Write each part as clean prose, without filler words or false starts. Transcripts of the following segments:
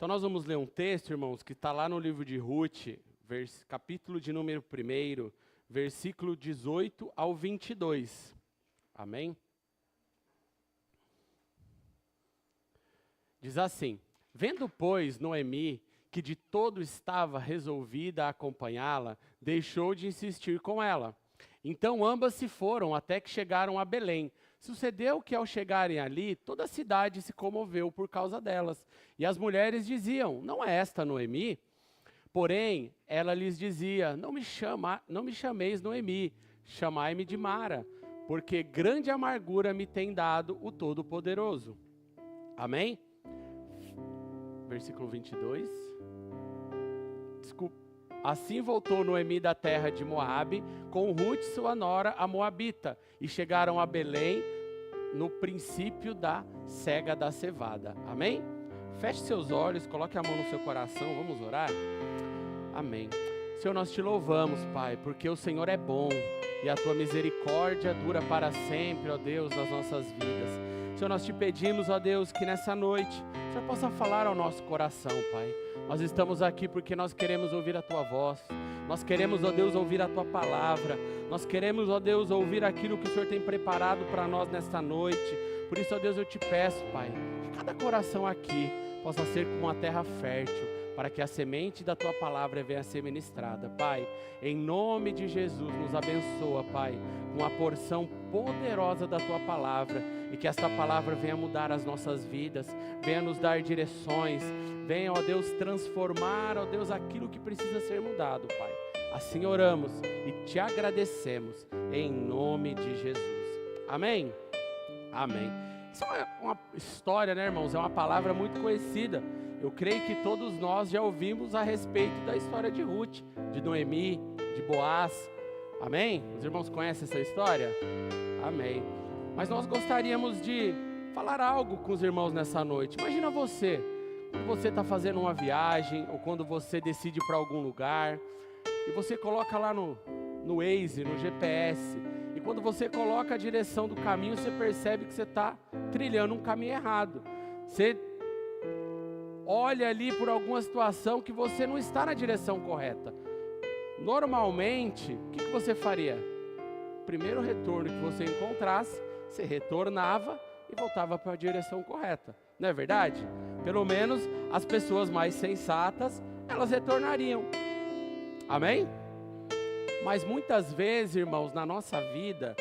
Então nós vamos ler um texto, irmãos, que está lá no livro de Ruth, capítulo de número 1, versículo 18 ao 22. Amém? Diz assim: vendo, pois, Noemi que de todo estava resolvida a acompanhá-la, deixou de insistir com ela. Então ambas se foram até que chegaram a Belém. Sucedeu que ao chegarem ali, toda a cidade se comoveu por causa delas. E as mulheres diziam: não é esta Noemi? Porém, ela lhes dizia: não me chameis Noemi, chamai-me de Mara, porque grande amargura me tem dado o Todo-Poderoso. Amém? Versículo 22. Desculpa. Assim voltou Noemi da terra de Moabe, com Ruth sua nora, a Moabita, e chegaram a Belém no princípio da cega da cevada. Amém? Feche seus olhos, coloque a mão no seu coração, vamos orar? Amém. Senhor, nós te louvamos, Pai, porque o Senhor é bom e a tua misericórdia dura para sempre, ó Deus, nas nossas vidas. Senhor, nós te pedimos, ó Deus, que nessa noite o Senhor possa falar ao nosso coração, Pai. Nós estamos aqui porque nós queremos ouvir a tua voz. Nós queremos, ó Deus, ouvir a tua palavra. Nós queremos, ó Deus, ouvir aquilo que o Senhor tem preparado para nós nesta noite. Por isso, ó Deus, eu te peço, Pai, que cada coração aqui possa ser como uma terra fértil, para que a semente da tua palavra venha a ser ministrada. Pai, em nome de Jesus, nos abençoa, Pai, com a porção poderosa da tua palavra, e que esta palavra venha mudar as nossas vidas, venha nos dar direções, venha, ó Deus, transformar, ó Deus, aquilo que precisa ser mudado, Pai. Assim oramos e te agradecemos, em nome de Jesus. Amém? Amém. Isso é uma história, né, irmãos? É uma palavra muito conhecida. Eu creio que todos nós já ouvimos a respeito da história de Ruth, de Noemi, de Boaz. Amém? Os irmãos conhecem essa história? Amém. Mas nós gostaríamos de falar algo com os irmãos nessa noite. Imagina você, quando você está fazendo uma viagem, ou quando você decide ir para algum lugar, e você coloca lá no Waze, no GPS, e quando você coloca a direção do caminho, você percebe que você está trilhando um caminho errado. Você olha ali por alguma situação que você não está na direção correta. Normalmente, o que você faria? Primeiro retorno que você encontrasse, você retornava e voltava para a direção correta. Não é verdade? Pelo menos as pessoas mais sensatas, elas retornariam. Amém? Mas muitas vezes, irmãos, na nossa vida,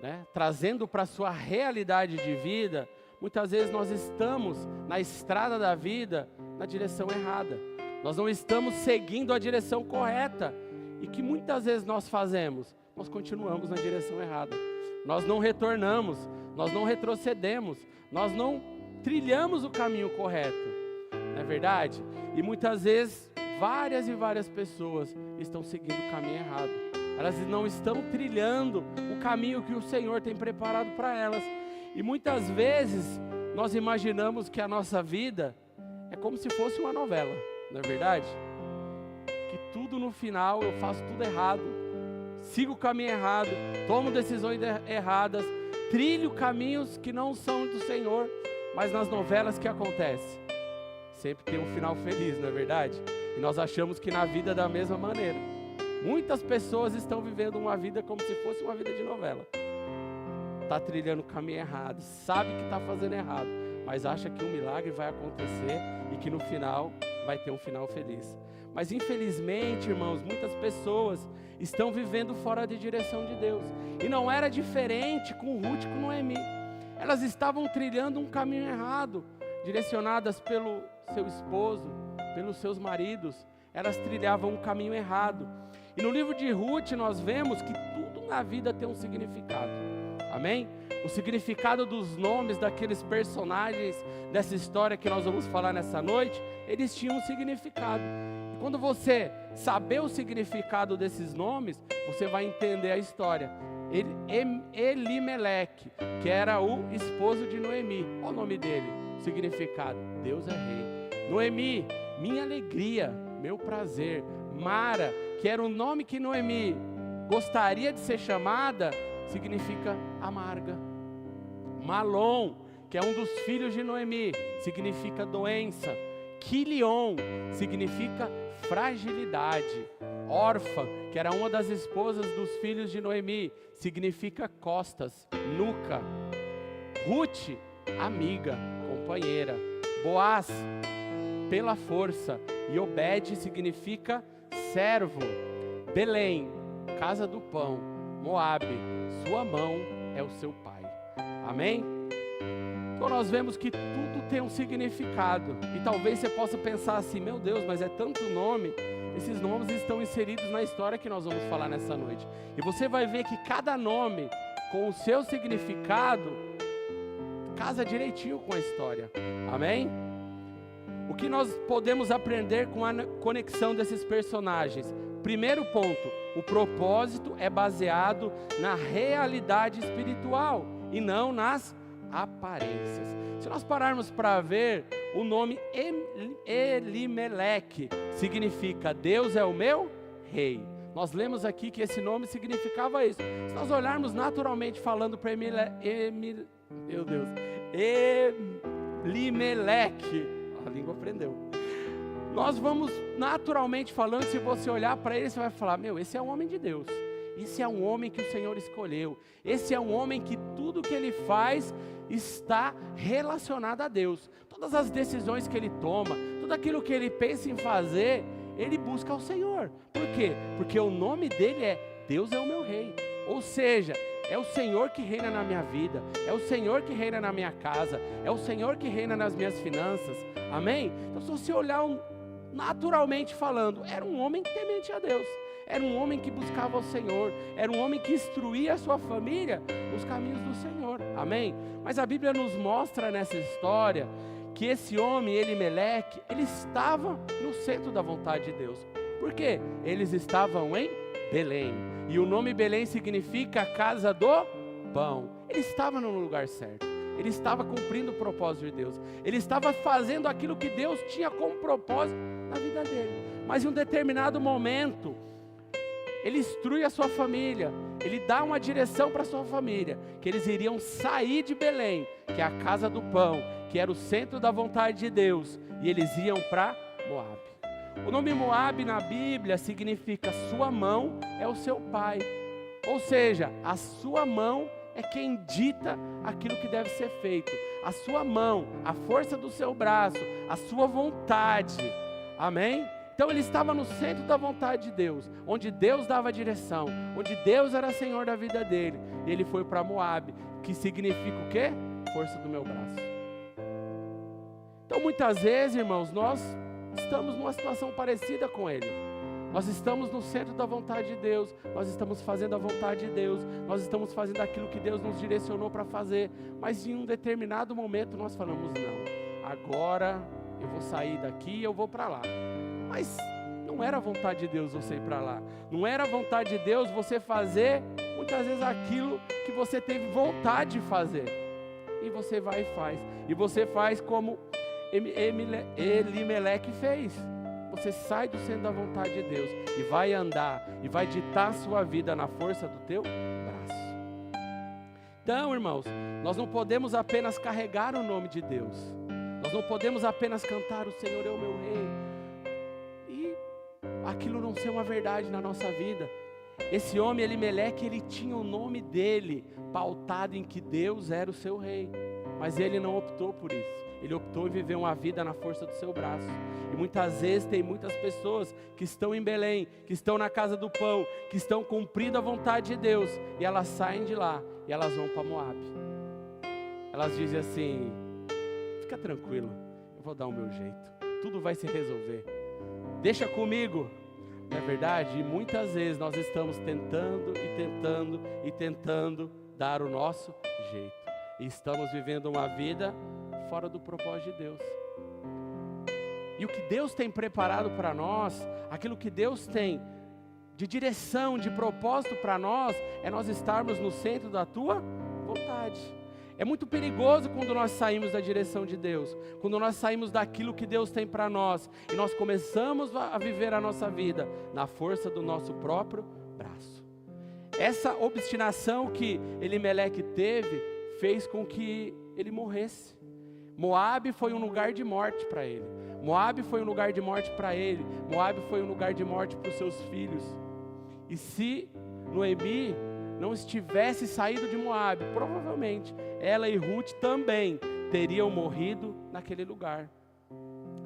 né, trazendo para a sua realidade de vida, muitas vezes nós estamos na estrada da vida na direção errada. Nós não estamos seguindo a direção correta. E que muitas vezes nós fazemos? Nós continuamos na direção errada. Nós não retornamos, nós não retrocedemos, nós não trilhamos o caminho correto. Não é verdade? E muitas vezes, várias e várias pessoas estão seguindo o caminho errado. Elas não estão trilhando o caminho que o Senhor tem preparado para elas. E muitas vezes nós imaginamos que a nossa vida é como se fosse uma novela, não é verdade? Que tudo no final eu faço tudo errado, sigo o caminho errado, tomo decisões erradas, trilho caminhos que não são do Senhor, mas nas novelas que acontece? Sempre tem um final feliz, não é verdade? E nós achamos que na vida é da mesma maneira. Muitas pessoas estão vivendo uma vida como se fosse uma vida de novela. Está trilhando o caminho errado, sabe que está fazendo errado, mas acha que um milagre vai acontecer e que no final vai ter um final feliz. Mas infelizmente, irmãos, muitas pessoas estão vivendo fora de direção de Deus. E não era diferente com Ruth e com Noemi. Elas estavam trilhando um caminho errado, direcionadas pelo seu esposo, pelos seus maridos. Elas trilhavam um caminho errado. E no livro de Ruth nós vemos que tudo na vida tem um significado. Amém? O significado dos nomes daqueles personagens dessa história que nós vamos falar nessa noite, eles tinham um significado. E quando você saber o significado desses nomes, você vai entender a história. Elimeleque, que era o esposo de Noemi. Qual o nome dele? O significado: Deus é rei. Noemi, minha alegria, meu prazer. Mara, que era o nome que Noemi gostaria de ser chamada, significa amarga. Malom, que é um dos filhos de Noemi, significa doença. Quilion significa fragilidade. Orfa, que era uma das esposas dos filhos de Noemi, significa costas, nuca. Ruth, amiga, companheira. Boaz, pela força. E Obed significa servo. Belém, casa do pão. Moabe, sua mão é o seu pai. Amém? Então nós vemos que tudo tem um significado. E talvez você possa pensar assim, meu Deus, mas é tanto nome. Esses nomes estão inseridos na história que nós vamos falar nessa noite. E você vai ver que cada nome, com o seu significado, casa direitinho com a história. Amém? O que nós podemos aprender com a conexão desses personagens? Primeiro ponto, o propósito é baseado na realidade espiritual e não nas aparências. Se nós pararmos para ver, o nome Elimeleque significa Deus é o meu rei. Nós lemos aqui que esse nome significava isso. Se nós olharmos naturalmente falando para Elimeleque, a língua aprendeu. Nós vamos naturalmente falando, se você olhar para ele, você vai falar, esse é um homem de Deus. Esse é um homem que o Senhor escolheu. Esse é um homem que tudo que ele faz está relacionado a Deus. Todas as decisões que ele toma, tudo aquilo que ele pensa em fazer, ele busca o Senhor. Por quê? Porque o nome dele é Deus é o meu rei. Ou seja, é o Senhor que reina na minha vida, é o Senhor que reina na minha casa, é o Senhor que reina nas minhas finanças. Amém? Então se você olhar naturalmente falando, era um homem temente a Deus. Era um homem que buscava o Senhor, era um homem que instruía a sua família nos caminhos do Senhor, amém? Mas a Bíblia nos mostra nessa história que esse homem, Elimeleque, ele estava no centro da vontade de Deus. Por quê? Eles estavam em Belém, e o nome Belém significa casa do pão. Ele estava no lugar certo, ele estava cumprindo o propósito de Deus, ele estava fazendo aquilo que Deus tinha como propósito na vida dele. Mas em um determinado momento, ele instrui a sua família, ele dá uma direção para a sua família, que eles iriam sair de Belém, que é a casa do pão, que era o centro da vontade de Deus, e eles iam para Moabe. O nome Moabe na Bíblia significa sua mão é o seu pai, ou seja, a sua mão é quem dita aquilo que deve ser feito, a sua mão, a força do seu braço, a sua vontade, amém? Então ele estava no centro da vontade de Deus, onde Deus dava a direção, onde Deus era Senhor da vida dele. E ele foi para Moabe, que significa o quê? Força do meu braço. Então muitas vezes, irmãos, nós estamos numa situação parecida com ele. Nós estamos no centro da vontade de Deus, nós estamos fazendo a vontade de Deus, nós estamos fazendo aquilo que Deus nos direcionou para fazer, mas em um determinado momento nós falamos, não, agora eu vou sair daqui e eu vou para lá. Mas não era a vontade de Deus você ir para lá. Não era a vontade de Deus você fazer, muitas vezes, aquilo que você teve vontade de fazer. E você vai e faz. E você faz como Elimeleque fez. Você sai do centro da vontade de Deus e vai andar, e vai ditar a sua vida na força do teu braço. Então, irmãos, nós não podemos apenas carregar o nome de Deus. Nós não podemos apenas cantar o Senhor é o meu rei. Aquilo não ser uma verdade na nossa vida. Esse homem Elimeleque, ele tinha o nome dele pautado em que Deus era o seu rei, mas ele não optou por isso. Ele optou em viver uma vida na força do seu braço. E muitas vezes tem muitas pessoas que estão em Belém, que estão na casa do pão, que estão cumprindo a vontade de Deus, e elas saem de lá e elas vão para Moabe. Elas dizem assim, fica tranquilo, eu vou dar o meu jeito, tudo vai se resolver. Deixa comigo, não é verdade? E muitas vezes nós estamos tentando dar o nosso jeito. E estamos vivendo uma vida fora do propósito de Deus. E o que Deus tem preparado para nós, aquilo que Deus tem de direção, de propósito para nós, é nós estarmos no centro da tua vontade. É muito perigoso quando nós saímos da direção de Deus, quando nós saímos daquilo que Deus tem para nós, e nós começamos a viver a nossa vida na força do nosso próprio braço. Essa obstinação que Elimeleque teve, fez com que ele morresse. Moabe foi um lugar de morte para ele. Moabe foi um lugar de morte para ele. Moabe foi um lugar de morte para os seus filhos. E se Noemi não estivesse saído de Moabe, provavelmente ela e Ruth também teriam morrido naquele lugar.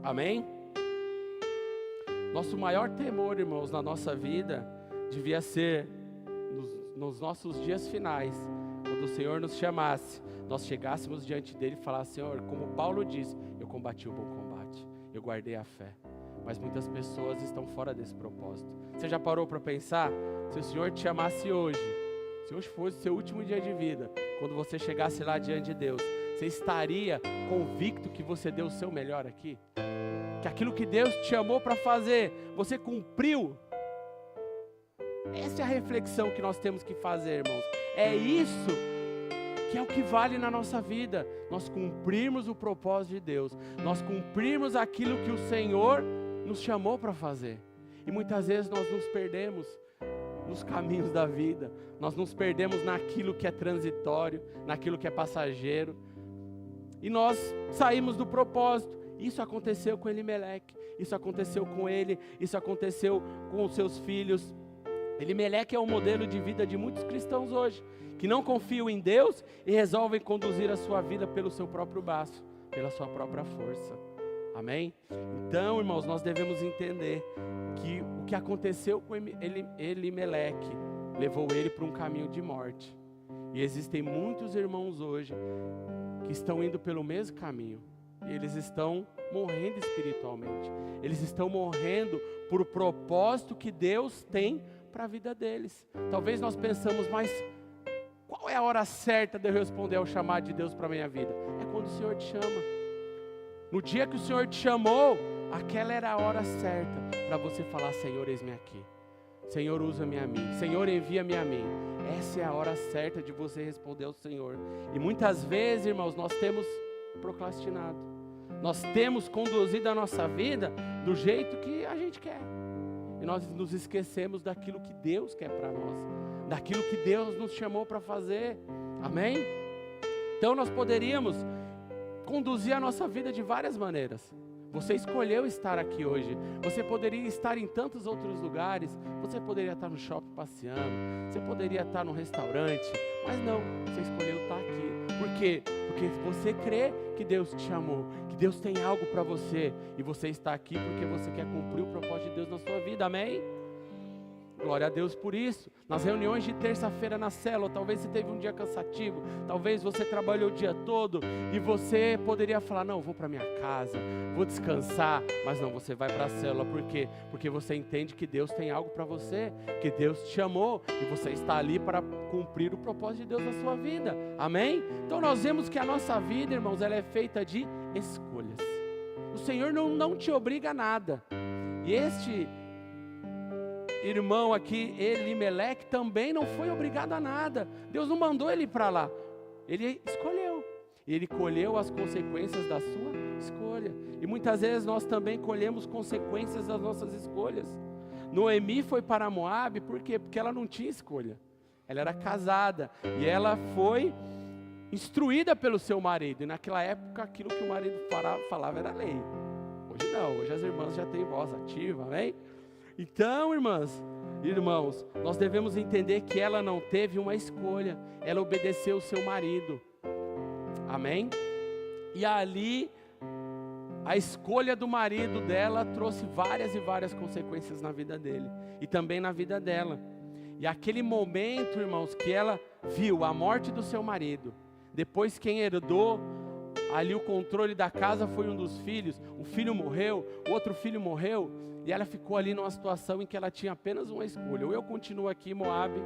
Amém? Nosso maior temor, irmãos, na nossa vida devia ser nos nossos dias finais, quando o Senhor nos chamasse, nós chegássemos diante dele e falasse: Senhor, como Paulo disse, eu combati o bom combate, eu guardei a fé. Mas muitas pessoas estão fora desse propósito. Você já parou para pensar? Se o Senhor te chamasse hoje, se hoje fosse o seu último dia de vida, quando você chegasse lá diante de Deus, você estaria convicto que você deu o seu melhor aqui? Que aquilo que Deus te chamou para fazer, você cumpriu? Essa é a reflexão que nós temos que fazer, irmãos. É isso que é o que vale na nossa vida. Nós cumprirmos o propósito de Deus. Nós cumprirmos aquilo que o Senhor nos chamou para fazer. E muitas vezes nós nos perdemos nos caminhos da vida. Nós nos perdemos naquilo que é transitório, naquilo que é passageiro. E nós saímos do propósito. Isso aconteceu com Elimeleque. Isso aconteceu com ele. Isso aconteceu com os seus filhos. Elimeleque é um modelo de vida de muitos cristãos hoje, que não confiam em Deus e resolvem conduzir a sua vida pelo seu próprio braço, pela sua própria força. Amém? Então, irmãos, nós devemos entender que o que aconteceu com Elimeleque levou ele para um caminho de morte. E existem muitos irmãos hoje que estão indo pelo mesmo caminho. E eles estão morrendo espiritualmente. Eles estão morrendo por o propósito que Deus tem para a vida deles. Talvez nós pensamos, mas qual é a hora certa de eu responder ao chamado de Deus para a minha vida? É quando o Senhor te chama. No dia que o Senhor te chamou, aquela era a hora certa para você falar: Senhor, eis-me aqui. Senhor, usa-me a mim. Senhor, envia-me a mim. Essa é a hora certa de você responder ao Senhor. E muitas vezes, irmãos, nós temos procrastinado. Nós temos conduzido a nossa vida do jeito que a gente quer. E nós nos esquecemos daquilo que Deus quer para nós, daquilo que Deus nos chamou para fazer. Amém? Então nós poderíamos conduzir a nossa vida de várias maneiras. Você escolheu estar aqui hoje. Você poderia estar em tantos outros lugares. Você poderia estar no shopping passeando. Você poderia estar no restaurante. Mas não, você escolheu estar aqui. Por quê? Porque você crê que Deus te chamou, que Deus tem algo para você. E você está aqui porque você quer cumprir o propósito de Deus na sua vida. Amém? Glória a Deus por isso. Nas reuniões de terça-feira na célula, talvez você teve um dia cansativo, talvez você trabalhou o dia todo e você poderia falar: não, vou para minha casa, vou descansar. Mas não, você vai para a célula. Por quê? Porque você entende que Deus tem algo para você, que Deus te chamou e você está ali para cumprir o propósito de Deus na sua vida. Amém? Então nós vemos que a nossa vida, irmãos, ela é feita de escolhas. O Senhor não te obriga a nada. E este irmão aqui, Elimeleque, também não foi obrigado a nada. Deus não mandou ele para lá. Ele escolheu. Ele colheu as consequências da sua escolha. E muitas vezes nós também colhemos consequências das nossas escolhas. Noemi foi para Moabe, por quê? Porque ela não tinha escolha. Ela era casada e ela foi instruída pelo seu marido. E naquela época aquilo que o marido falava era lei. Hoje não, hoje as irmãs já têm voz ativa, amém? Então, irmãos, nós devemos entender que ela não teve uma escolha, ela obedeceu o seu marido, amém? E ali, a escolha do marido dela trouxe várias e várias consequências na vida dele, e também na vida dela. E aquele momento, irmãos, que ela viu a morte do seu marido, depois quem herdou ali o controle da casa foi um dos filhos, um filho morreu, o outro filho morreu, e ela ficou ali numa situação em que ela tinha apenas uma escolha: ou eu continuo aqui em Moabe,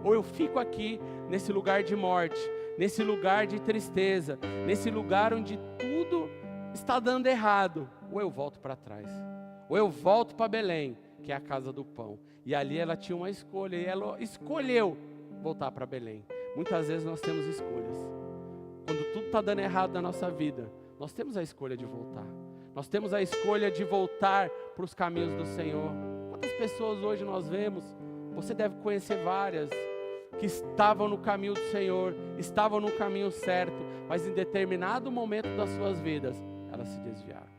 ou eu fico aqui nesse lugar de morte, nesse lugar de tristeza, nesse lugar onde tudo está dando errado, ou eu volto para trás, ou eu volto para Belém, que é a casa do pão. E ali ela tinha uma escolha, e ela escolheu voltar para Belém. Muitas vezes nós temos escolhas. Quando tudo está dando errado na nossa vida, nós temos a escolha de voltar. Nós temos a escolha de voltar para os caminhos do Senhor. Quantas pessoas hoje nós vemos? Você deve conhecer várias, que estavam no caminho do Senhor, estavam no caminho certo, mas em determinado momento das suas vidas, elas se desviaram.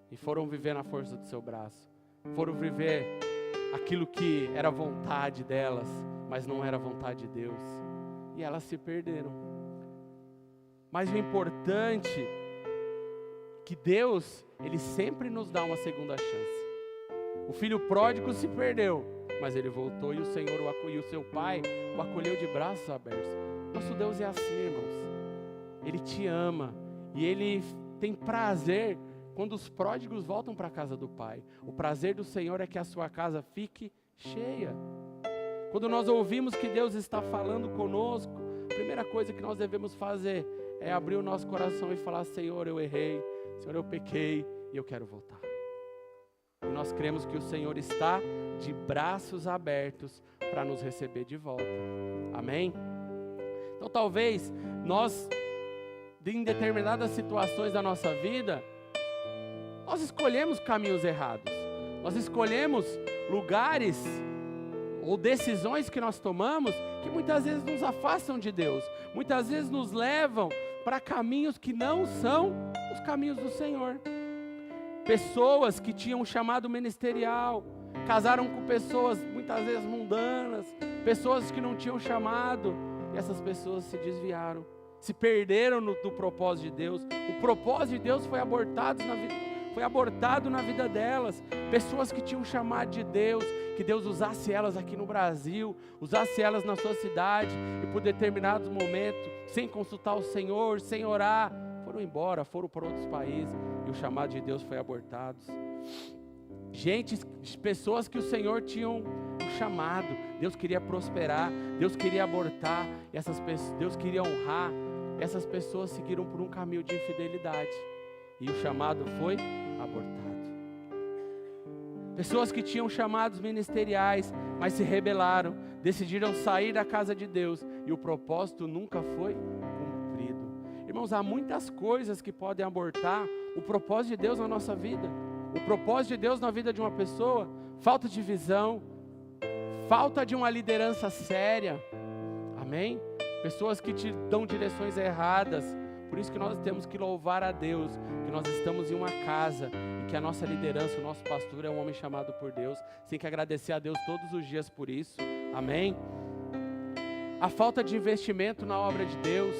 E foram viver na força do seu braço, foram viver aquilo que era vontade delas, mas não era vontade de Deus. E elas se perderam. Mas o importante é que Deus, Ele sempre nos dá uma segunda chance. O filho pródigo se perdeu, mas ele voltou e o Senhor o acolheu, o seu pai o acolheu de braços abertos. Nosso Deus é assim, irmãos. Ele te ama e Ele tem prazer quando os pródigos voltam para a casa do Pai. O prazer do Senhor é que a sua casa fique cheia. Quando nós ouvimos que Deus está falando conosco, a primeira coisa que nós devemos fazer é abrir o nosso coração e falar: Senhor, eu errei, Senhor, eu pequei e eu quero voltar. E nós cremos que o Senhor está de braços abertos para nos receber de volta. Amém? Então talvez nós, em determinadas situações da nossa vida, nós escolhemos caminhos errados. Nós escolhemos lugares ou decisões que nós tomamos que muitas vezes nos afastam de Deus. Muitas vezes nos levam para caminhos que não são os caminhos do Senhor. Pessoas que tinham um chamado ministerial, casaram com pessoas muitas vezes mundanas, pessoas que não tinham chamado, e essas pessoas se desviaram, se perderam do propósito de Deus. O propósito de Deus foi abortado na vida delas. Pessoas que tinham chamado de Deus, que Deus usasse elas aqui no Brasil, usasse elas na sua cidade, e por determinados momentos, sem consultar o Senhor, sem orar, foram embora, foram para outros países, e o chamado de Deus foi abortado. Pessoas que o Senhor tinha um chamado, Deus queria prosperar, Deus queria abortar, e essas pessoas, Deus queria honrar, essas pessoas seguiram por um caminho de infidelidade, e o chamado foi abortado. Pessoas que tinham chamados ministeriais, mas se rebelaram, decidiram sair da casa de Deus, e o propósito nunca foi cumprido. Irmãos, há muitas coisas que podem abortar o propósito de Deus na nossa vida. O propósito de Deus na vida de uma pessoa: falta de visão, falta de uma liderança séria, amém? Pessoas que te dão direções erradas. Por isso que nós temos que louvar a Deus, que nós estamos em uma casa, e que a nossa liderança, o nosso pastor é um homem chamado por Deus. Tem que agradecer a Deus todos os dias por isso, amém? A falta de investimento na obra de Deus,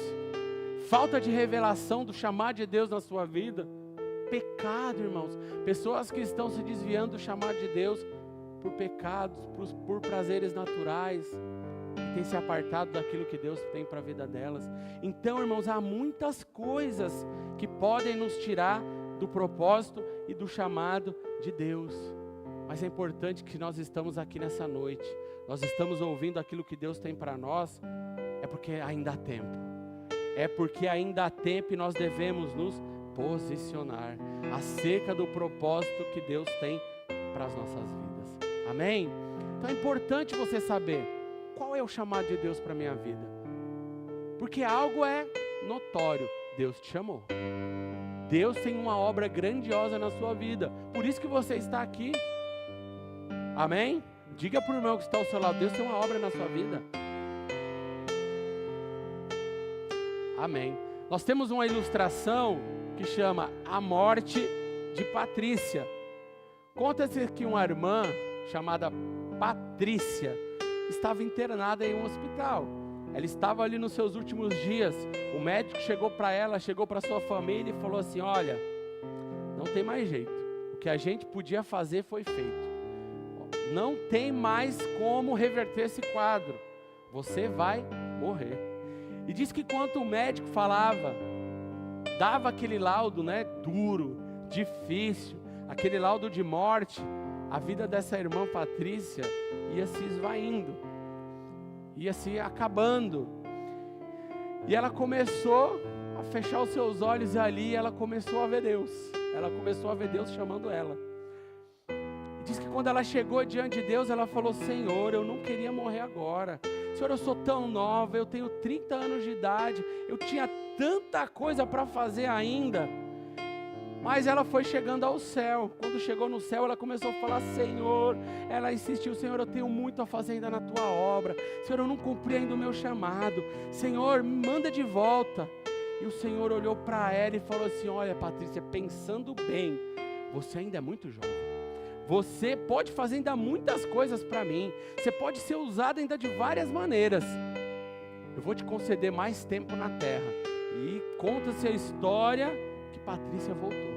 falta de revelação do chamado de Deus na sua vida, pecado, irmãos. Pessoas que estão se desviando do chamado de Deus por pecados, por prazeres naturais, e têm se apartado daquilo que Deus tem para a vida delas. Então, irmãos, há muitas coisas que podem nos tirar do propósito e do chamado de Deus. Mas é importante que nós estamos aqui nessa noite, nós estamos ouvindo aquilo que Deus tem para nós, é porque ainda há tempo. É porque ainda há tempo e nós devemos nos posicionar acerca do propósito que Deus tem para as nossas vidas. Amém? Então é importante você saber qual é o chamado de Deus para a minha vida. Porque algo é notório: Deus te chamou. Deus tem uma obra grandiosa na sua vida. Por isso que você está aqui. Amém? Diga para o irmão que está ao seu lado: Deus tem uma obra na sua vida. Amém. Nós temos uma ilustração que chama A Morte de Patrícia. Conta-se que uma irmã chamada Patrícia estava internada em um hospital. Ela estava ali nos seus últimos dias. O médico chegou para ela, chegou para sua família e falou assim: olha, não tem mais jeito. O que a gente podia fazer foi feito. Não tem mais como reverter esse quadro. Você vai morrer. E diz que quando o médico falava, dava aquele laudo, duro, difícil, aquele laudo de morte, a vida dessa irmã Patrícia ia se esvaindo, ia se acabando. E ela começou a fechar os seus olhos ali, e ela começou a ver Deus. Ela começou a ver Deus chamando ela. E diz que quando ela chegou diante de Deus, ela falou: Senhor, eu não queria morrer agora. Senhor, eu sou tão nova, eu tenho 30 anos de idade, eu tinha tanta coisa para fazer ainda. Mas ela foi chegando ao céu. Quando chegou no céu, ela começou a falar: Senhor, ela insistiu: Senhor, eu tenho muito a fazer ainda na tua obra. Senhor, eu não cumpri ainda o meu chamado. Senhor, me manda de volta. E o Senhor olhou para ela e falou assim: olha, Patrícia, pensando bem, você ainda é muito jovem. Você pode fazer ainda muitas coisas para mim. Você pode ser usada ainda de várias maneiras. Eu vou te conceder mais tempo na terra. E conta-se a história que Patrícia voltou.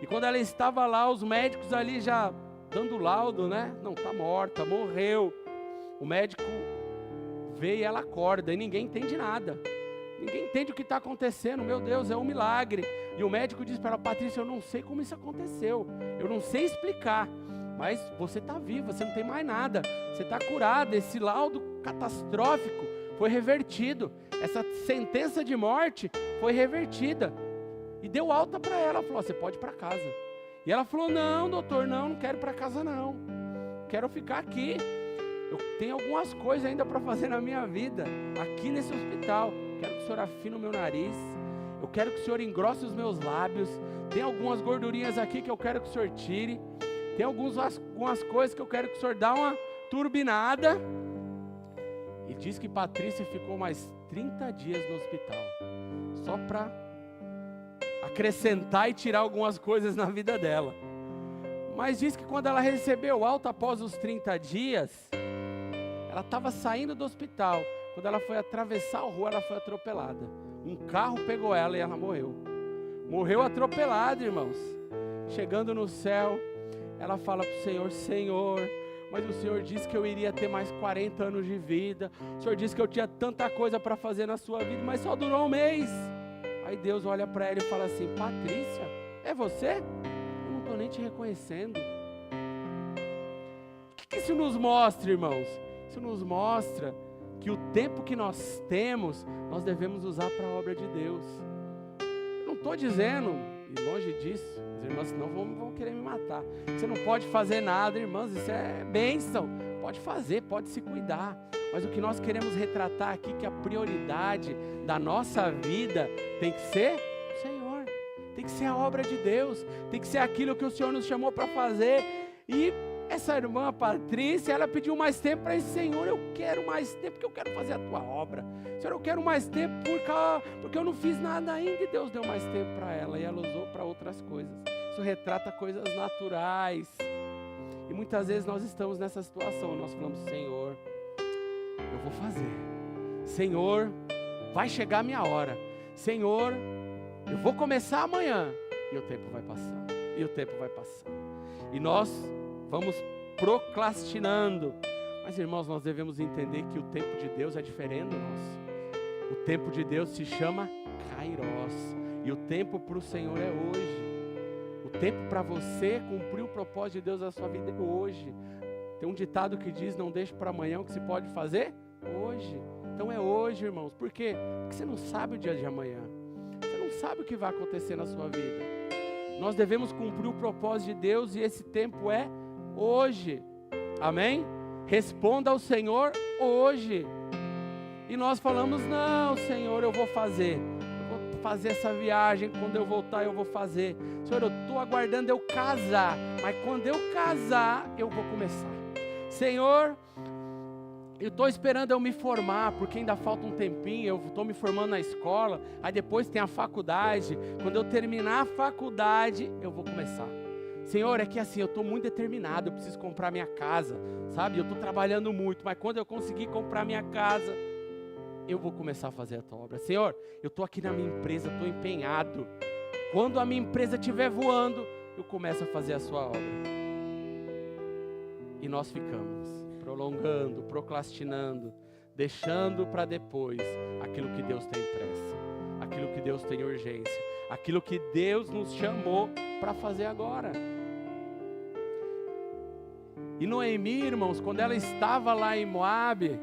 E quando ela estava lá, os médicos ali já dando laudo, né? Não, tá morta, morreu. O médico vê e ela acorda e ninguém entende nada. Ninguém entende o que está acontecendo. Meu Deus, é um milagre. E o médico diz para ela: Patrícia, eu não sei como isso aconteceu. Eu não sei explicar. Mas você está viva, você não tem mais nada. Você está curada. Esse laudo catastrófico foi revertido. Essa sentença de morte foi revertida. E deu alta para ela. Falou: você pode ir para casa. E ela falou: não, doutor, não quero ir para casa não. Quero ficar aqui. Eu tenho algumas coisas ainda para fazer na minha vida, aqui nesse hospital. Quero que o Senhor afine o meu nariz. Eu quero que o Senhor engrosse os meus lábios. Tem algumas gordurinhas aqui que eu quero que o Senhor tire. Tem algumas coisas que eu quero que o Senhor dê uma turbinada. E diz que Patrícia ficou mais 30 dias no hospital. Só para acrescentar e tirar algumas coisas na vida dela. Mas diz que quando ela recebeu alta após os 30 dias, ela estava saindo do hospital. Quando ela foi atravessar a rua, ela foi atropelada. Um carro pegou ela e ela morreu. Morreu atropelada, irmãos. Chegando no céu, ela fala para o Senhor: Senhor, mas o Senhor disse que eu iria ter mais 40 anos de vida. O Senhor disse que eu tinha tanta coisa para fazer na sua vida, mas só durou um mês. Aí Deus olha para ela e fala assim: Patrícia, é você? Eu não estou nem te reconhecendo. O que isso nos mostra, irmãos? Isso nos mostra que o tempo que nós temos, nós devemos usar para a obra de Deus. Eu não estou dizendo, e longe disso, as irmãs senão vão querer me matar, você não pode fazer nada, irmãs, isso é bênção. Pode fazer, pode se cuidar. Mas o que nós queremos retratar aqui, que a prioridade da nossa vida tem que ser o Senhor. Tem que ser a obra de Deus. Tem que ser aquilo que o Senhor nos chamou para fazer. E essa irmã Patrícia, ela pediu mais tempo para esse: Senhor, eu quero mais tempo, porque eu quero fazer a tua obra. Senhor, eu quero mais tempo porque eu não fiz nada ainda. E Deus deu mais tempo para ela e ela usou para outras coisas. Isso retrata coisas naturais. E muitas vezes nós estamos nessa situação. Nós falamos: Senhor, eu vou fazer. Senhor, vai chegar a minha hora. Senhor, eu vou começar amanhã. E o tempo vai passar. E o tempo vai passar. E nós vamos procrastinando. Mas, irmãos, nós devemos entender que o tempo de Deus é diferente do nosso. O tempo de Deus se chama Kairos. E o tempo para o Senhor é hoje. O tempo para você cumprir o propósito de Deus na sua vida é hoje. Tem um ditado que diz: não deixe para amanhã o que se pode fazer hoje. Então é hoje, irmãos. Por quê? Porque você não sabe o dia de amanhã. Você não sabe o que vai acontecer na sua vida. Nós devemos cumprir o propósito de Deus e esse tempo é hoje. Amém? Responda ao Senhor hoje. E nós falamos: não, Senhor, eu vou fazer. Eu vou fazer essa viagem. Quando eu voltar, eu vou fazer. Senhor, eu estou aguardando eu casar. Mas quando eu casar, eu vou começar. Senhor, eu estou esperando eu me formar, porque ainda falta um tempinho. Eu estou me formando na escola. Aí depois tem a faculdade. Quando eu terminar a faculdade, eu vou começar. Senhor, é que assim, eu estou muito determinado, eu preciso comprar minha casa, sabe? Eu estou trabalhando muito, mas quando eu conseguir comprar minha casa, eu vou começar a fazer a tua obra. Senhor, eu estou aqui na minha empresa, estou empenhado. Quando a minha empresa estiver voando, eu começo a fazer a sua obra. E nós ficamos prolongando, procrastinando, deixando para depois aquilo que Deus tem pressa, aquilo que Deus tem urgência, aquilo que Deus nos chamou para fazer agora. E Noemi, irmãos, quando ela estava lá em Moabe,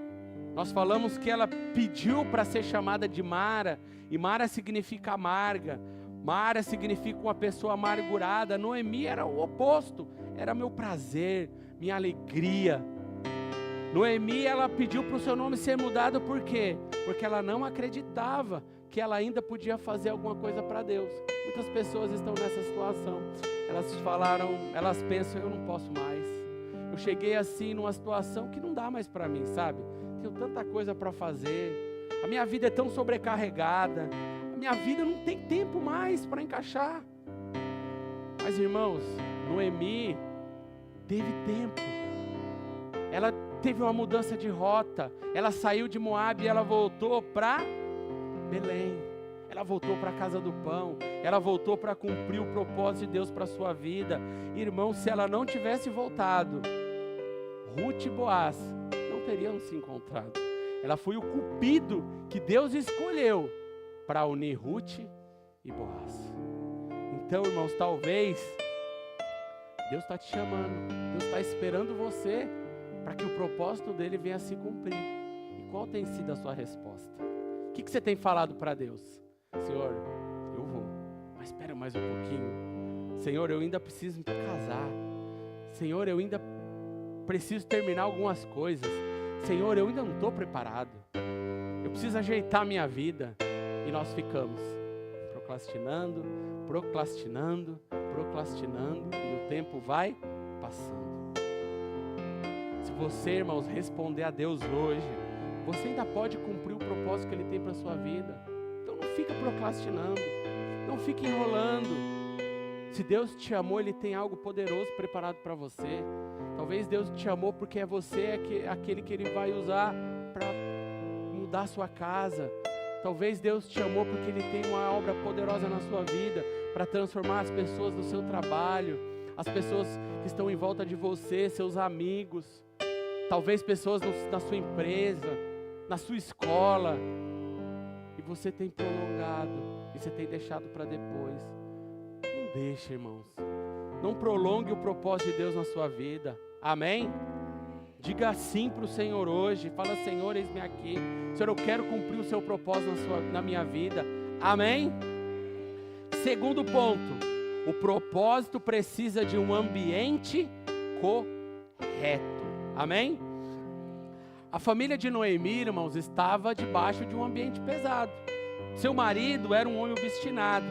nós falamos que ela pediu para ser chamada de Mara, e Mara significa amarga, Mara significa uma pessoa amargurada. Noemi era o oposto, era meu prazer, minha alegria. Noemi, ela pediu para o seu nome ser mudado, por quê? Porque ela não acreditava que ela ainda podia fazer alguma coisa para Deus. Muitas pessoas estão nessa situação. Elas pensam, eu não posso mais. Eu cheguei assim numa situação que não dá mais para mim, sabe? Tenho tanta coisa para fazer. A minha vida é tão sobrecarregada. A minha vida não tem tempo mais para encaixar. Mas, irmãos, Noemi teve tempo. Ela teve uma mudança de rota. Ela saiu de Moabe e ela voltou para Belém. Ela voltou para a casa do pão. Ela voltou para cumprir o propósito de Deus para a sua vida. Irmão, se ela não tivesse voltado, Ruth e Boaz não teriam se encontrado. Ela foi o cupido que Deus escolheu para unir Ruth e Boaz. Então, irmãos, talvez Deus está te chamando. Deus está esperando você para que o propósito dele venha a se cumprir. E qual tem sido a sua resposta? O que você tem falado para Deus? Senhor, eu vou, mas espera mais um pouquinho. Senhor, eu ainda preciso casar. Senhor, eu ainda preciso terminar algumas coisas. Senhor, eu ainda não estou preparado. Eu preciso ajeitar a minha vida. E nós ficamos procrastinando, e o tempo vai passando. Se você, irmãos, responder a Deus hoje, você ainda pode cumprir o propósito que Ele tem para a sua vida. Então não fica procrastinando, não fica enrolando. Se Deus te amou, Ele tem algo poderoso preparado para você. Talvez Deus te amou porque você é aquele que Ele vai usar para mudar a sua casa. Talvez Deus te amou porque Ele tem uma obra poderosa na sua vida para transformar as pessoas do seu trabalho, as pessoas que estão em volta de você, seus amigos, talvez pessoas na sua empresa, na sua escola, e você tem prolongado, e você tem deixado para depois. Não deixe, irmãos, não prolongue o propósito de Deus na sua vida, amém? Diga sim para o Senhor hoje, fala, Senhor, eis-me aqui, Senhor, eu quero cumprir o seu propósito na minha vida, amém? Segundo ponto, o propósito precisa de um ambiente correto, amém? A família de Noemi, irmãos, estava debaixo de um ambiente pesado. Seu marido era um homem obstinado,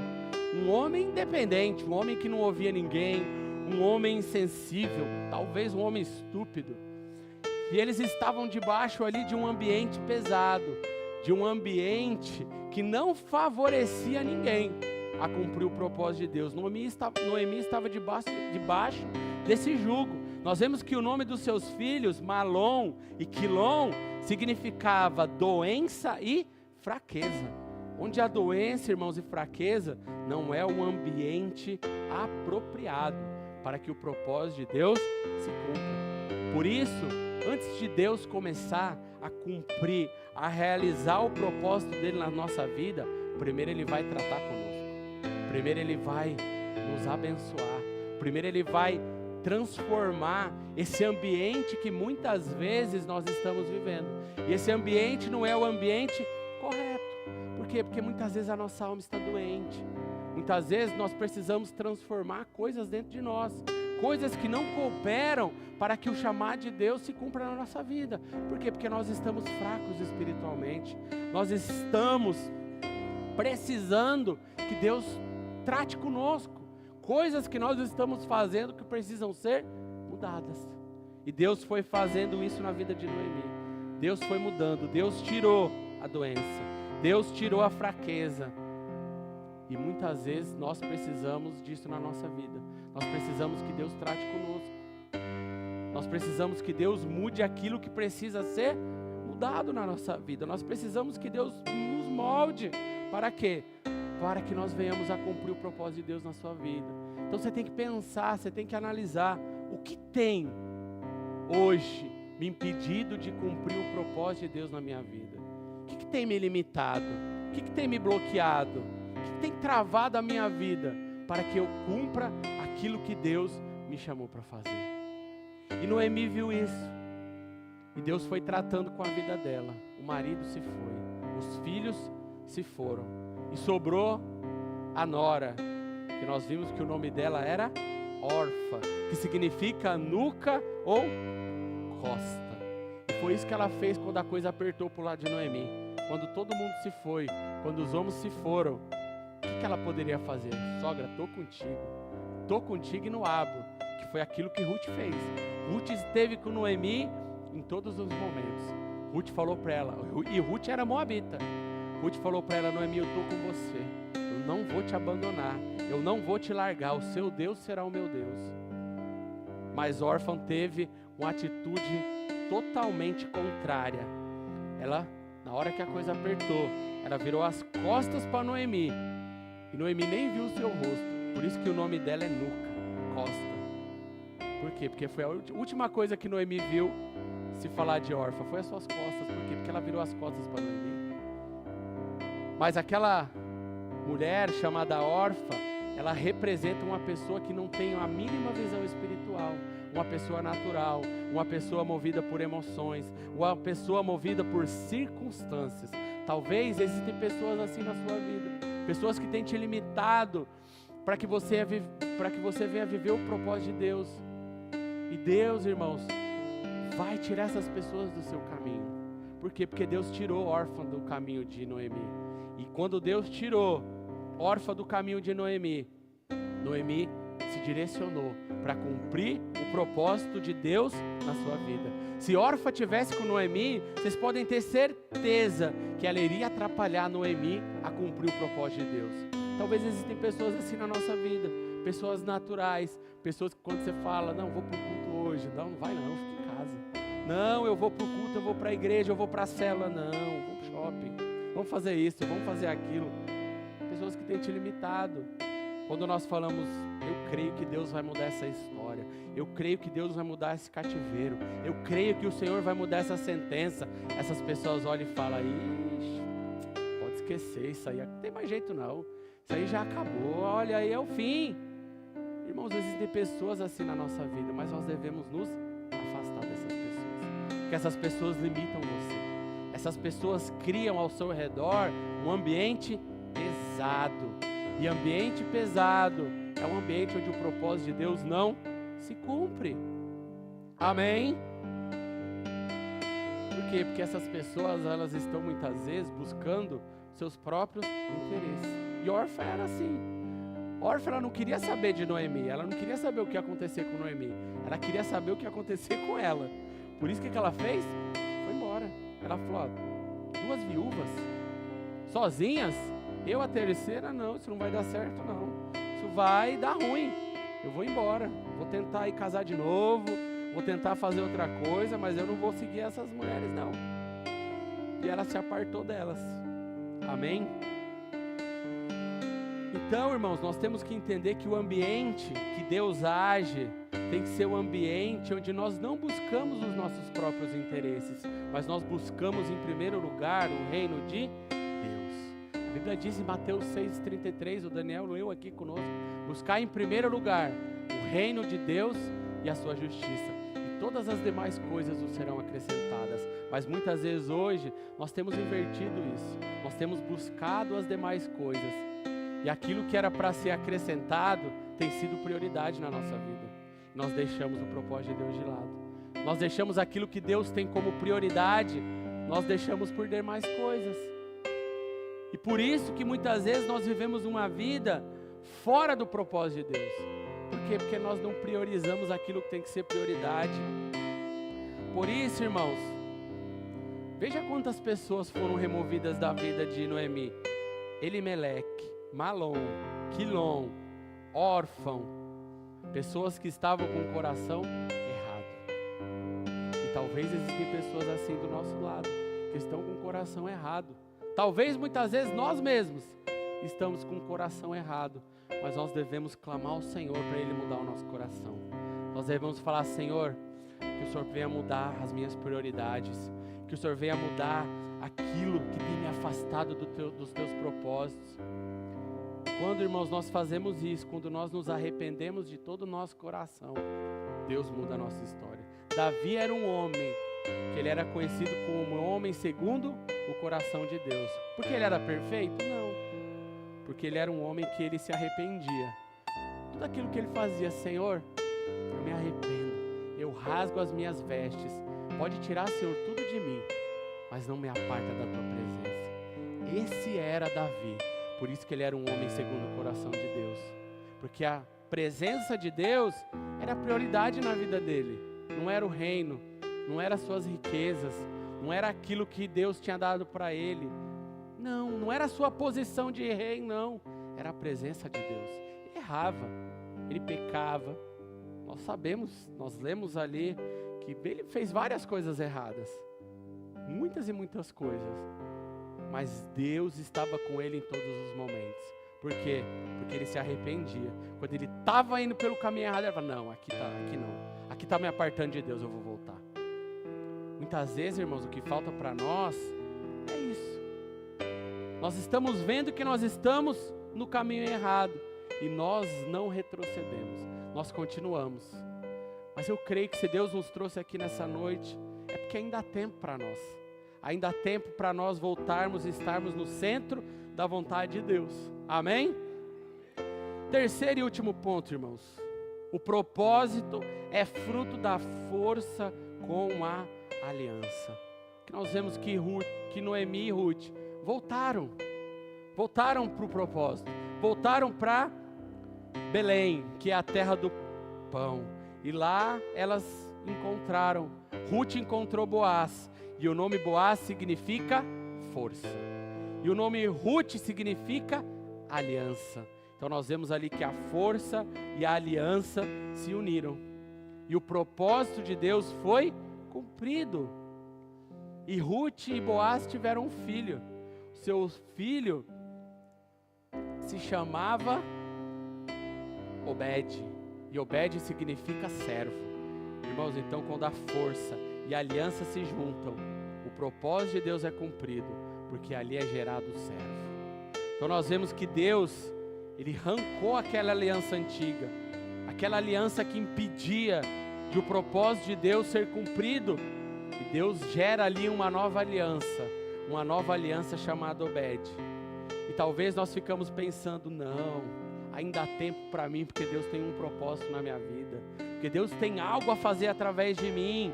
um homem independente, um homem que não ouvia ninguém, um homem insensível, talvez um homem estúpido. E eles estavam debaixo ali de um ambiente pesado, de um ambiente que não favorecia ninguém a cumprir o propósito de Deus. Noemi estava debaixo desse jugo. Nós vemos que o nome dos seus filhos, Malom e Quilom, significava doença e fraqueza. Onde há doença, irmãos, e fraqueza, não é um ambiente apropriado para que o propósito de Deus se cumpra. Por isso, antes de Deus começar a cumprir, a realizar o propósito dele na nossa vida, primeiro Ele vai tratar conosco. Primeiro Ele vai nos abençoar. Primeiro Ele vai transformar esse ambiente que muitas vezes nós estamos vivendo. E esse ambiente não é o ambiente correto. Por quê? Porque muitas vezes a nossa alma está doente. Muitas vezes nós precisamos transformar coisas dentro de nós. Coisas que não cooperam para que o chamado de Deus se cumpra na nossa vida. Por quê? Porque nós estamos fracos espiritualmente. Nós estamos precisando que Deus trate conosco. Coisas que nós estamos fazendo que precisam ser mudadas. E Deus foi fazendo isso na vida de Noemi. Deus foi mudando. Deus tirou a doença. Deus tirou a fraqueza. E muitas vezes nós precisamos disso na nossa vida. Nós precisamos que Deus trate conosco. Nós precisamos que Deus mude aquilo que precisa ser mudado na nossa vida. Nós precisamos que Deus nos molde. Para quê? Para que nós venhamos a cumprir o propósito de Deus na sua vida. Então você tem que pensar, você tem que analisar o que tem hoje me impedido de cumprir o propósito de Deus na minha vida. O que tem me limitado? O que tem me bloqueado? O que tem travado a minha vida para que eu cumpra aquilo que Deus me chamou para fazer? E Noemi viu isso. E Deus foi tratando com a vida dela. O marido se foi. Os filhos se foram. E sobrou a nora, que nós vimos que o nome dela era Orfa, que significa nuca ou costa. E foi isso que ela fez quando a coisa apertou para o lado de Noemi. quando todo mundo se foi, quando os homens se foram, o que ela poderia fazer? Sogra, tô contigo e não abro, que foi aquilo que Ruth fez. Ruth esteve com Noemi em todos os momentos. Ruth falou para ela, e Ruth era moabita. Ruth falou para ela, Noemi, eu estou com você, eu não vou te abandonar, eu não vou te largar, o seu Deus será o meu Deus. Mas Orfa teve uma atitude totalmente contrária. Ela, na hora que a coisa apertou, ela virou as costas para Noemi, e Noemi nem viu o seu rosto, por isso que o nome dela é Nuca, costa. Por quê? Porque foi a última coisa que Noemi viu se falar de Orfa, foi as suas costas. Por quê? Porque ela virou as costas para Noemi. Mas aquela mulher chamada Orfa, ela representa uma pessoa que não tem a mínima visão espiritual, uma pessoa natural, uma pessoa movida por emoções, uma pessoa movida por circunstâncias. Talvez existem pessoas assim na sua vida, pessoas que têm te limitado para que você venha viver o propósito de Deus. E Deus, irmãos, vai tirar essas pessoas do seu caminho. Por quê? Porque Deus tirou Orfa do caminho de Noemi. E quando Deus tirou Orfa do caminho de Noemi, Noemi se direcionou para cumprir o propósito de Deus na sua vida. Se Orfa tivesse com Noemi, vocês podem ter certeza que ela iria atrapalhar Noemi a cumprir o propósito de Deus. Talvez existem pessoas assim na nossa vida, pessoas naturais, pessoas que quando você fala, não, vou para o culto hoje, não vai não, fica em casa. Não, eu vou para o culto, eu vou para a igreja, eu vou para a célula, não, vou para o shopping, vamos fazer isso, vamos fazer aquilo. Pessoas que têm te limitado. Quando nós falamos, eu creio que Deus vai mudar essa história, eu creio que Deus vai mudar esse cativeiro, eu creio que o Senhor vai mudar essa sentença, essas pessoas olham e falam, ixi, pode esquecer, isso aí não tem mais jeito não, isso aí já acabou, olha aí é o fim. Irmãos, existem pessoas assim na nossa vida, mas nós devemos nos afastar dessas pessoas, porque essas pessoas limitam você, essas pessoas criam ao seu redor um ambiente pesado. E ambiente pesado é um ambiente onde o propósito de Deus não se cumpre. Amém? Por quê? Porque essas pessoas, elas estão muitas vezes buscando seus próprios interesses. E Orfa era assim. Orfa, ela não queria saber de Noemi, ela não queria saber o que ia acontecer com Noemi, ela queria saber o que ia acontecer com ela. Por isso que ela fez? Foi embora. Ela falou, ó, 2 viúvas, sozinhas? Eu a terceira não, isso não vai dar certo não, isso vai dar ruim, eu vou embora, vou tentar ir casar de novo, vou tentar fazer outra coisa, mas eu não vou seguir essas mulheres não. E ela se apartou delas, amém? Então, irmãos, nós temos que entender que o ambiente que Deus age tem que ser um ambiente onde nós não buscamos os nossos próprios interesses, mas nós buscamos em primeiro lugar o reino de Deus. A Bíblia diz em Mateus 6,33, o Daniel leu aqui conosco, buscar em primeiro lugar o reino de Deus e a sua justiça, e todas as demais coisas nos serão acrescentadas. Mas muitas vezes hoje nós temos invertido isso, nós temos buscado as demais coisas, e aquilo que era para ser acrescentado tem sido prioridade na nossa vida. Nós deixamos o propósito de Deus de lado, nós deixamos aquilo que Deus tem como prioridade, nós deixamos por demais coisas. E por isso que muitas vezes nós vivemos uma vida fora do propósito de Deus. Por quê? Porque nós não priorizamos aquilo que tem que ser prioridade. Por isso, irmãos, veja quantas pessoas foram removidas da vida de Noemi. Elimeleque, Malom, Quilom, órfão, pessoas que estavam com o coração errado. E talvez existem pessoas assim do nosso lado, que estão com o coração errado. Talvez muitas vezes nós mesmos estamos com o coração errado, mas nós devemos clamar ao Senhor para Ele mudar o nosso coração. Nós devemos falar, Senhor, que o Senhor venha mudar as minhas prioridades, que o Senhor venha mudar aquilo que tem me afastado dos teus propósitos. Quando, irmãos, nós fazemos isso, quando nós nos arrependemos de todo o nosso coração, Deus muda a nossa história. Davi era um homem, que ele era conhecido como um homem segundo o coração de Deus. Porque ele era perfeito? Não. Porque ele era um homem que ele se arrependia. Tudo aquilo que ele fazia, Senhor, eu me arrependo, eu rasgo as minhas vestes. Pode tirar, Senhor, tudo de mim, mas não me aparta da tua presença. Esse era Davi. Por isso que ele era um homem segundo o coração de Deus. Porque a presença de Deus era a prioridade na vida dele. Não era o reino, não era as suas riquezas, não era aquilo que Deus tinha dado para ele. Não era a sua posição de rei, não. Era a presença de Deus. Ele errava, ele pecava. Nós sabemos, nós lemos ali que ele fez várias coisas erradas. Muitas e muitas coisas. Mas Deus estava com ele em todos os momentos. Por quê? Porque ele se arrependia. Quando ele estava indo pelo caminho errado, ele falava, não, aqui não. Aqui está me apartando de Deus, eu vou voltar. Muitas vezes, irmãos, o que falta para nós é isso. Nós estamos vendo que nós estamos no caminho errado. E nós não retrocedemos. Nós continuamos. Mas eu creio que se Deus nos trouxe aqui nessa noite, é porque ainda há tempo para nós. Ainda há tempo para nós voltarmos e estarmos no centro da vontade de Deus. Amém? Terceiro e último ponto, irmãos. O propósito é fruto da força com a aliança. Que nós vemos que Noemi e Ruth voltaram para o propósito. Voltaram para Belém, que é a terra do pão. E lá elas encontraram. Ruth encontrou Boaz. E o nome Boaz significa força. E o nome Ruth significa aliança. Então nós vemos ali que a força e a aliança se uniram. E o propósito de Deus foi cumprido. E Ruth e Boaz tiveram um filho. Seu filho se chamava Obed. E Obed significa servo. Irmãos, então quando a força e a aliança se juntam, o propósito de Deus é cumprido, porque ali é gerado o servo. Então nós vemos que Deus, Ele arrancou aquela aliança antiga, aquela aliança que impedia de o propósito de Deus ser cumprido, e Deus gera ali uma nova aliança chamada Obed. E talvez nós ficamos pensando, não, ainda há tempo para mim, porque Deus tem um propósito na minha vida, porque Deus tem algo a fazer através de mim.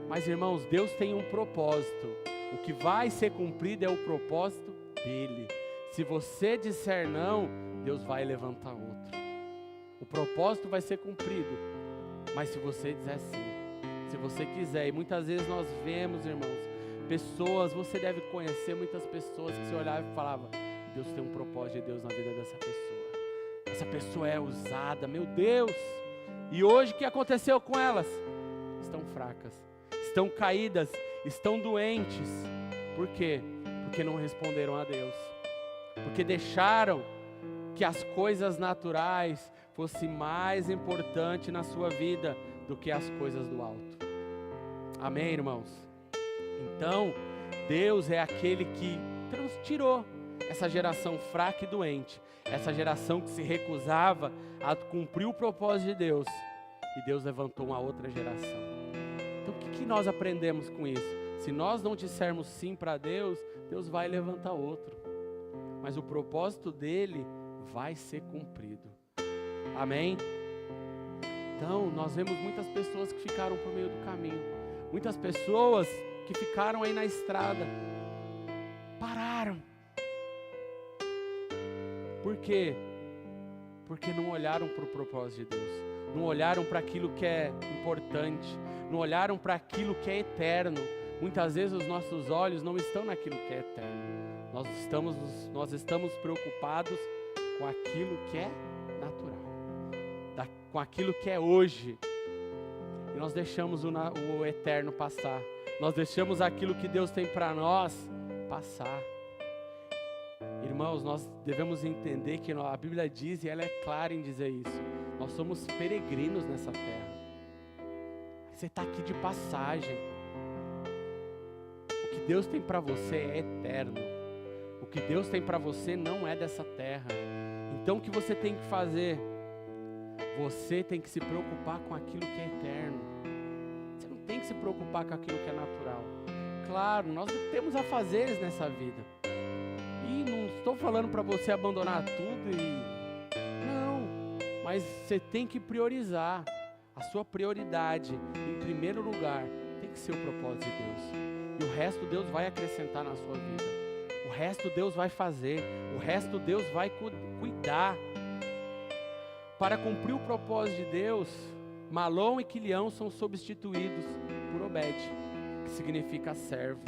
Mas irmãos, Deus tem um propósito. O que vai ser cumprido é o propósito dele. Se você disser não, Deus vai levantar outro. O propósito vai ser cumprido. Mas se você disser sim, se você quiser, e muitas vezes nós vemos, irmãos, pessoas, você deve conhecer muitas pessoas que se olhavam e falavam, Deus tem um propósito de Deus na vida dessa pessoa. Essa pessoa é usada, meu Deus. E hoje o que aconteceu com elas? Estão fracas, estão caídas, estão doentes. Por quê? Porque não responderam a Deus. Porque deixaram que as coisas naturais fossem mais importantes na sua vida do que as coisas do alto. Amém, irmãos? Então, Deus é aquele que tirou essa geração fraca e doente, essa geração que se recusava a cumprir o propósito de Deus, e Deus levantou uma outra geração. Então o que nós aprendemos com isso? Se nós não dissermos sim para Deus, Deus vai levantar outro, mas o propósito dele vai ser cumprido. Amém? Então nós vemos muitas pessoas que ficaram por meio do caminho, muitas pessoas que ficaram aí na estrada, pararam. Por quê? Porque não olharam para o propósito de Deus, não olharam para aquilo que é importante, não olharam para aquilo que é eterno. Muitas vezes os nossos olhos não estão naquilo que é eterno, nós estamos preocupados com aquilo que é natural, com aquilo que é hoje, e nós deixamos o eterno passar, nós deixamos aquilo que Deus tem para nós passar. Irmãos, nós devemos entender que a Bíblia diz, e ela é clara em dizer isso, nós somos peregrinos nessa terra. Você está aqui de passagem. O que Deus tem para você é eterno. O que Deus tem para você não é dessa terra. Então o que você tem que fazer? Você tem que se preocupar com aquilo que é eterno. Você não tem que se preocupar com aquilo que é natural. Claro, nós temos afazeres nessa vida. E não estou falando para você abandonar tudo não, mas você tem que priorizar. A sua prioridade, em primeiro lugar, tem que ser o propósito de Deus. E o resto Deus vai acrescentar na sua vida. O resto Deus vai fazer. O resto Deus vai cuidar. Para cumprir o propósito de Deus, Malom e Quilião são substituídos por Obed, que significa servo.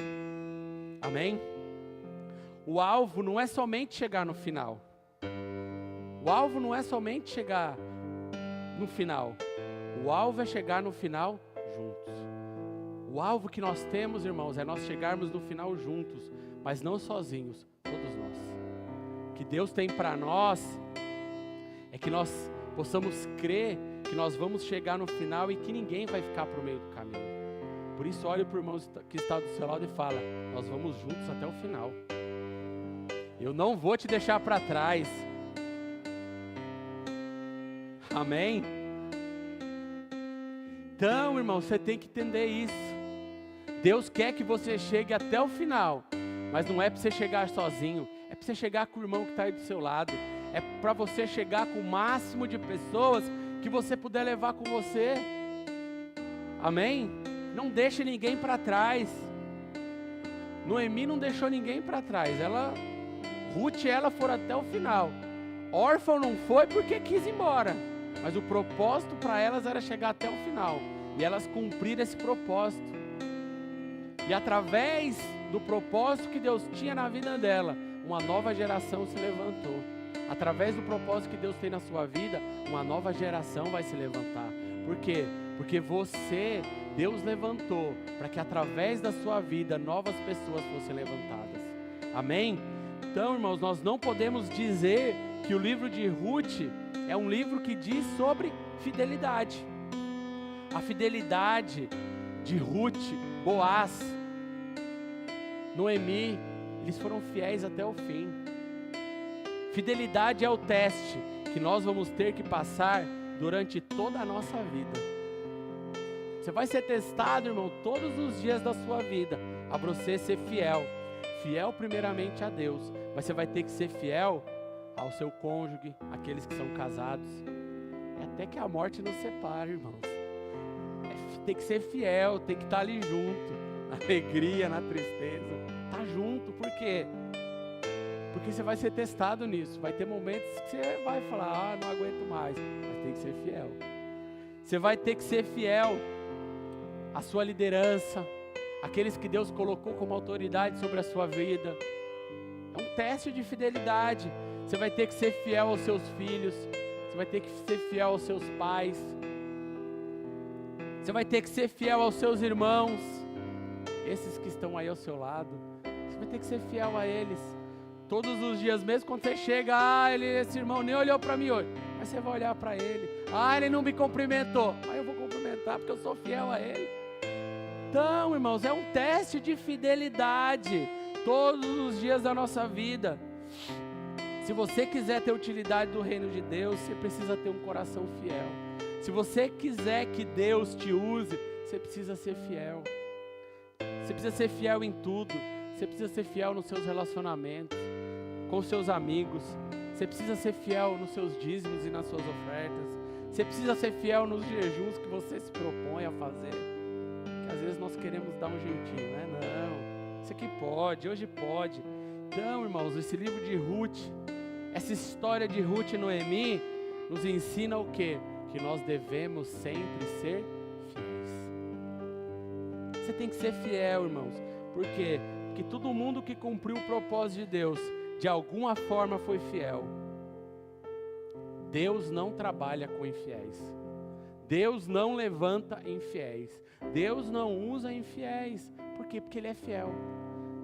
Amém? O alvo não é somente chegar no final. O alvo não é somente chegar no final. O alvo é chegar no final juntos. O alvo que nós temos, irmãos, é nós chegarmos no final juntos, mas não sozinhos, todos nós. O que Deus tem para nós é que nós possamos crer que nós vamos chegar no final e que ninguém vai ficar para o meio do caminho. Por isso, olhe para o irmão que está do seu lado e fala: nós vamos juntos até o final. Eu não vou te deixar para trás. Amém? Então, irmão, você tem que entender isso. Deus quer que você chegue até o final, mas não é para você chegar sozinho, é para você chegar com o irmão que está aí do seu lado, é para você chegar com o máximo de pessoas que você puder levar com você. Amém? Não deixe ninguém para trás. Noemi não deixou ninguém para trás. Ruth e ela foram até o final. Órfão não foi porque quis ir embora, mas o propósito para elas era chegar até o final, e elas cumpriram esse propósito. E através do propósito que Deus tinha na vida dela, uma nova geração se levantou. Através do propósito que Deus tem na sua vida, uma nova geração vai se levantar. Por quê? Porque Deus levantou para que através da sua vida novas pessoas fossem levantadas. Amém? Então, irmãos, nós não podemos dizer que o livro de Ruth é um livro que diz sobre fidelidade. A fidelidade de Ruth, Boaz, Noemi, eles foram fiéis até o fim. Fidelidade é o teste que nós vamos ter que passar durante toda a nossa vida. Você vai ser testado, irmão, todos os dias da sua vida, a você ser fiel. Fiel primeiramente a Deus, mas você vai ter que ser fiel ao seu cônjuge, aqueles que são casados. É até que a morte nos separe, irmãos. Tem que ser fiel, tem que estar ali junto, na alegria, na tristeza. Tá junto, por quê? Porque você vai ser testado nisso. Vai ter momentos que você vai falar: não aguento mais. Mas tem que ser fiel. Você vai ter que ser fiel à sua liderança, aqueles que Deus colocou como autoridade sobre a sua vida. É um teste de fidelidade. Você vai ter que ser fiel aos seus filhos. Você vai ter que ser fiel aos seus pais. Você vai ter que ser fiel aos seus irmãos, esses que estão aí ao seu lado. Você vai ter que ser fiel a eles, todos os dias, mesmo quando você chega: esse irmão nem olhou para mim hoje, mas você vai olhar para ele. Ele não me cumprimentou, mas eu vou cumprimentar porque eu sou fiel a ele. Então, irmãos, é um teste de fidelidade, todos os dias da nossa vida. Se você quiser ter utilidade do reino de Deus, você precisa ter um coração fiel. Se você quiser que Deus te use, você precisa ser fiel. Você precisa ser fiel em tudo. Você precisa ser fiel nos seus relacionamentos, com os seus amigos. Você precisa ser fiel nos seus dízimos e nas suas ofertas. Você precisa ser fiel nos jejuns que você se propõe a fazer. Porque às vezes nós queremos dar um jeitinho, né? Não, isso aqui pode, hoje pode. Então, irmãos, esse livro de Ruth, essa história de Ruth e Noemi, nos ensina o quê? Que nós devemos sempre ser fiéis. Você tem que ser fiel, irmãos. Por quê? Porque todo mundo que cumpriu o propósito de Deus, de alguma forma foi fiel. Deus não trabalha com infiéis. Deus não levanta infiéis. Deus não usa infiéis. Por quê? Porque Ele é fiel.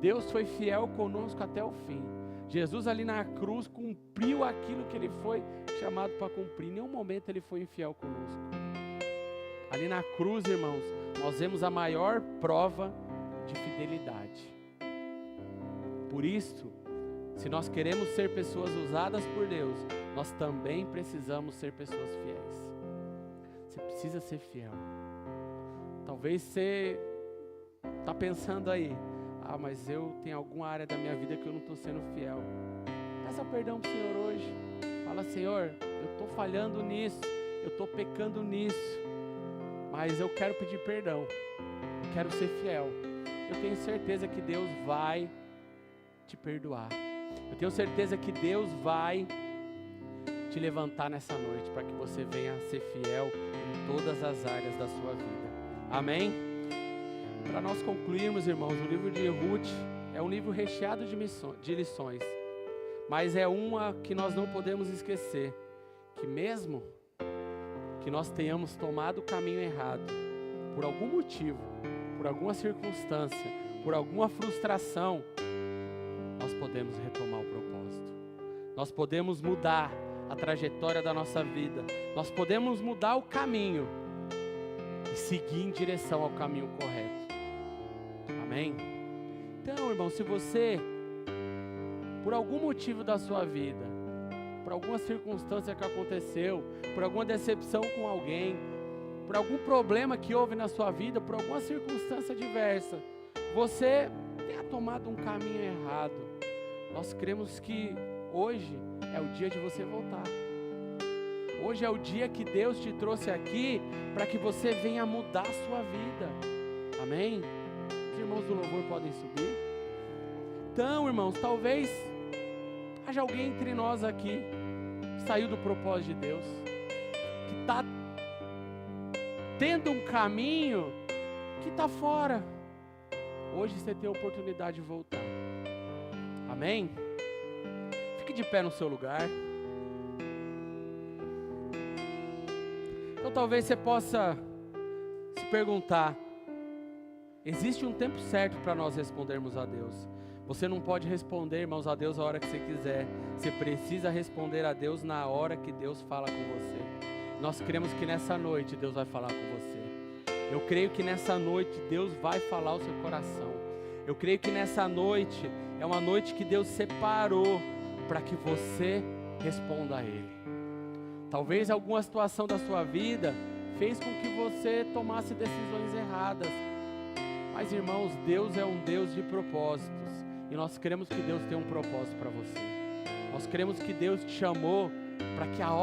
Deus foi fiel conosco até o fim. Jesus ali na cruz cumpriu aquilo que Ele foi chamado para cumprir. Em nenhum momento Ele foi infiel conosco. Ali na cruz, irmãos, nós vemos a maior prova de fidelidade. Por isso, se nós queremos ser pessoas usadas por Deus, nós também precisamos ser pessoas fiéis. Você precisa ser fiel. Talvez você está pensando aí: mas eu tenho alguma área da minha vida que eu não estou sendo fiel. Peça perdão para o Senhor hoje. Fala: Senhor, eu estou falhando nisso, eu estou pecando nisso, mas eu quero pedir perdão, eu quero ser fiel. Eu tenho certeza que Deus vai te perdoar. Eu tenho certeza que Deus vai te levantar nessa noite para que você venha ser fiel em todas as áreas da sua vida. Amém? Para nós concluirmos, irmãos, o livro de Ruth é um livro recheado de lições, mas é uma que nós não podemos esquecer, que mesmo que nós tenhamos tomado o caminho errado, por algum motivo, por alguma circunstância, por alguma frustração, nós podemos retomar o propósito. Nós podemos mudar a trajetória da nossa vida. Nós podemos mudar o caminho e seguir em direção ao caminho correto. Amém? Então, irmão, se você, por algum motivo da sua vida, por alguma circunstância que aconteceu, por alguma decepção com alguém, por algum problema que houve na sua vida, por alguma circunstância diversa, você tenha tomado um caminho errado, nós cremos que hoje é o dia de você voltar. Hoje é o dia que Deus te trouxe aqui para que você venha mudar a sua vida. Amém? Os irmãos do louvor podem subir. Então, irmãos, talvez haja alguém entre nós aqui que saiu do propósito de Deus, que está tendo um caminho que está fora. Hoje você tem a oportunidade de voltar. Amém? Fique de pé no seu lugar. Então talvez você possa se perguntar: existe um tempo certo para nós respondermos a Deus. Você não pode responder, irmãos, a Deus a hora que você quiser. Você precisa responder a Deus na hora que Deus fala com você. Nós cremos que nessa noite Deus vai falar com você. Eu creio que nessa noite Deus vai falar ao seu coração. Eu creio que nessa noite é uma noite que Deus separou para que você responda a Ele. Talvez alguma situação da sua vida fez com que você tomasse decisões erradas. Mas, irmãos, Deus é um Deus de propósitos. E nós cremos que Deus tem um propósito para você. Nós cremos que Deus te chamou para que a